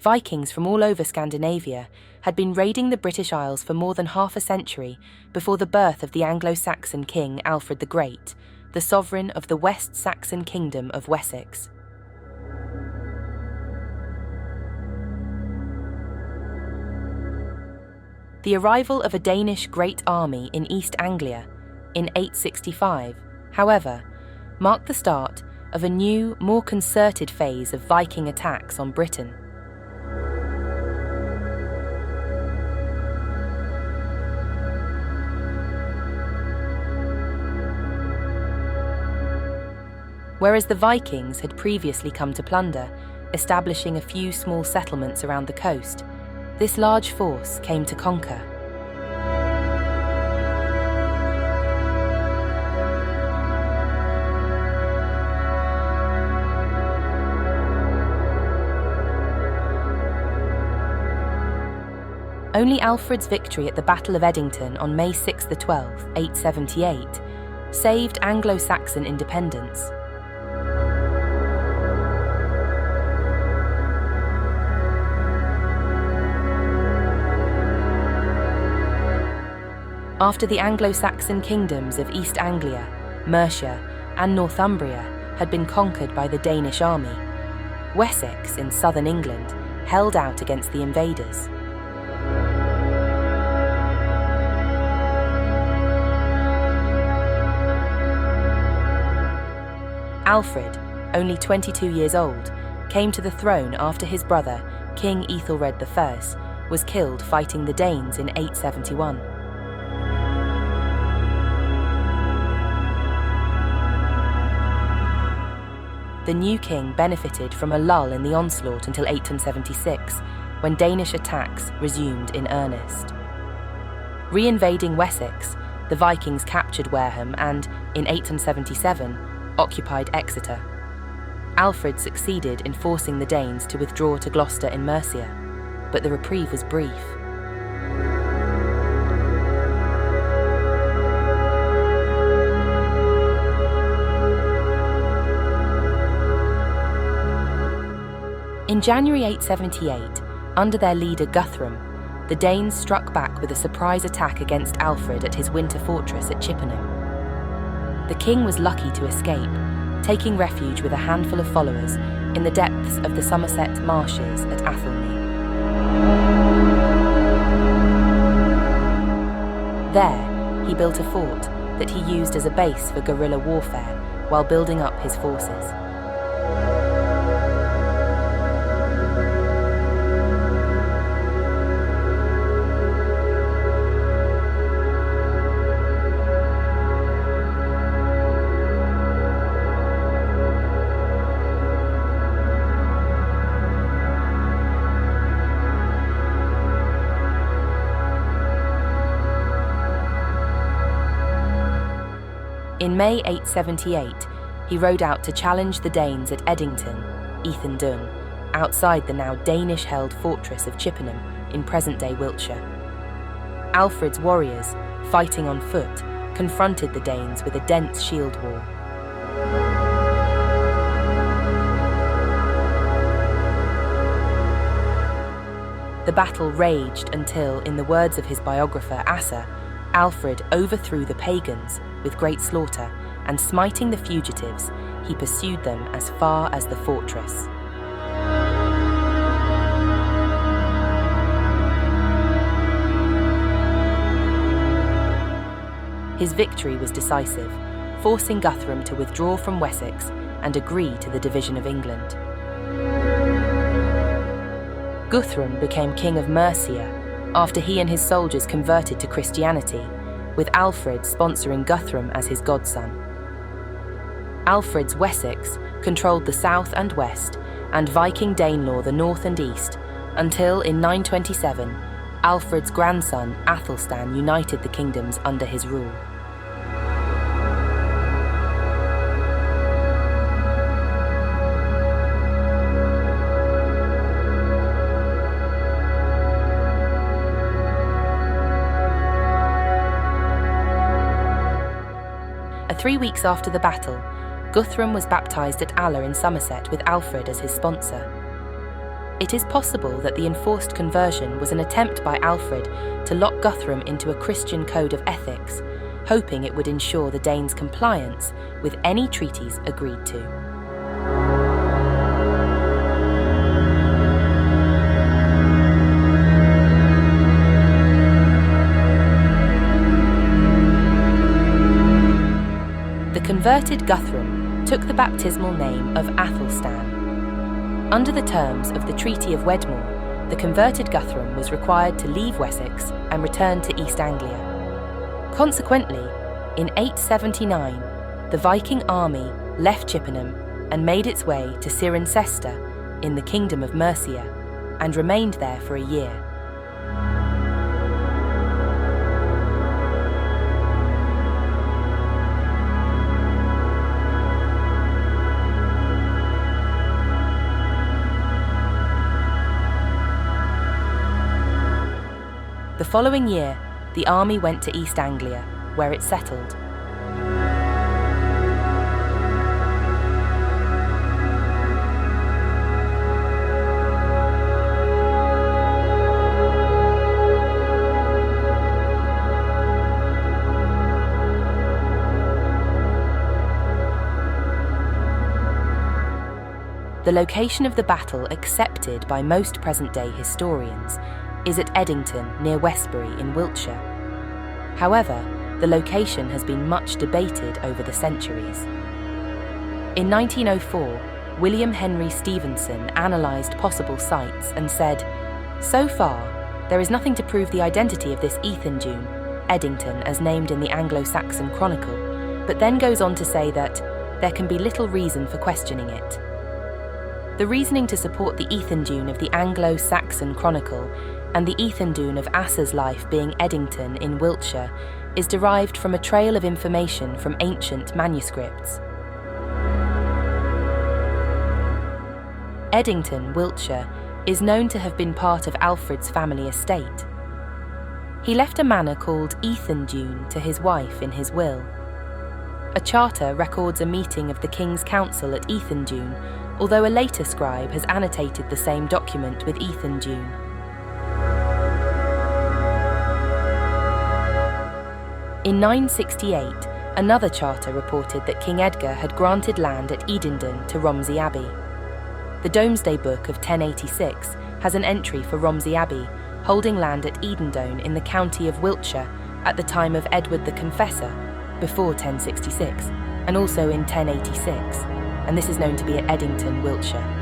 Vikings from all over Scandinavia had been raiding the British Isles for more than half a century before the birth of the Anglo-Saxon king Alfred the Great, the sovereign of the West Saxon Kingdom of Wessex. The arrival of a Danish Great Army in East Anglia in 865, however, marked the start of a new, more concerted phase of Viking attacks on Britain. Whereas the Vikings had previously come to plunder, establishing a few small settlements around the coast, this large force came to conquer. Only Alfred's victory at the Battle of Eddington on May 6 the 12th, 878, saved Anglo-Saxon independence. After the Anglo-Saxon kingdoms of East Anglia, Mercia, and Northumbria had been conquered by the Danish army, Wessex in southern England held out against the invaders. Alfred, only 22 years old, came to the throne after his brother, King Ethelred I, was killed fighting the Danes in 871. The new king benefited from a lull in the onslaught until 876, when Danish attacks resumed in earnest. Re-invading Wessex, the Vikings captured Wareham and, in 877, occupied Exeter. Alfred succeeded in forcing the Danes to withdraw to Gloucester in Mercia, but the reprieve was brief. In January 878, under their leader Guthrum, the Danes struck back with a surprise attack against Alfred at his winter fortress at Chippenham. The king was lucky to escape, taking refuge with a handful of followers in the depths of the Somerset marshes at Athelney. There, he built a fort that he used as a base for guerrilla warfare while building up his forces. In May 878, he rode out to challenge the Danes at Eddington, Eddington, outside the now Danish-held fortress of Chippenham in present-day Wiltshire. Alfred's warriors, fighting on foot, confronted the Danes with a dense shield wall. The battle raged until, in the words of his biographer Asser, Alfred overthrew the pagans with great slaughter, and smiting the fugitives, he pursued them as far as the fortress. His victory was decisive, forcing Guthrum to withdraw from Wessex and agree to the division of England. Guthrum became king of Mercia after he and his soldiers converted to Christianity, with Alfred sponsoring Guthrum as his godson. Alfred's Wessex controlled the south and west, and Viking Danelaw the north and east, until in 927, Alfred's grandson Athelstan united the kingdoms under his rule. Three weeks after the battle, Guthrum was baptised at Aller in Somerset with Alfred as his sponsor. It is possible that the enforced conversion was an attempt by Alfred to lock Guthrum into a Christian code of ethics, hoping it would ensure the Danes' compliance with any treaties agreed to. The converted Guthrum took the baptismal name of Athelstan. Under the terms of the Treaty of Wedmore, the converted Guthrum was required to leave Wessex and return to East Anglia. Consequently, in 879, the Viking army left Chippenham and made its way to Cirencester in the Kingdom of Mercia and remained there for a year. The following year, the army went to East Anglia, where it settled. The location of the battle accepted by most present-day historians is at Eddington near Westbury in Wiltshire. However, the location has been much debated over the centuries. In 1904, William Henry Stevenson analysed possible sites and said, "So far, there is nothing to prove the identity of this Ethandune, Eddington as named in the Anglo-Saxon Chronicle," but then goes on to say that there can be little reason for questioning it. The reasoning to support the Ethandune of the Anglo-Saxon Chronicle and the Ethandune of Asser's life being Eddington in Wiltshire is derived from a trail of information from ancient manuscripts. Eddington, Wiltshire, is known to have been part of Alfred's family estate. He left a manor called Ethandune to his wife in his will. A charter records a meeting of the King's Council at Ethandune, although a later scribe has annotated the same document with Ethandune. In 968, another charter reported that King Edgar had granted land at Eddington to Romsey Abbey. The Domesday Book of 1086 has an entry for Romsey Abbey, holding land at Eddington in the county of Wiltshire at the time of Edward the Confessor, before 1066, and also in 1086, and this is known to be at Eddington, Wiltshire.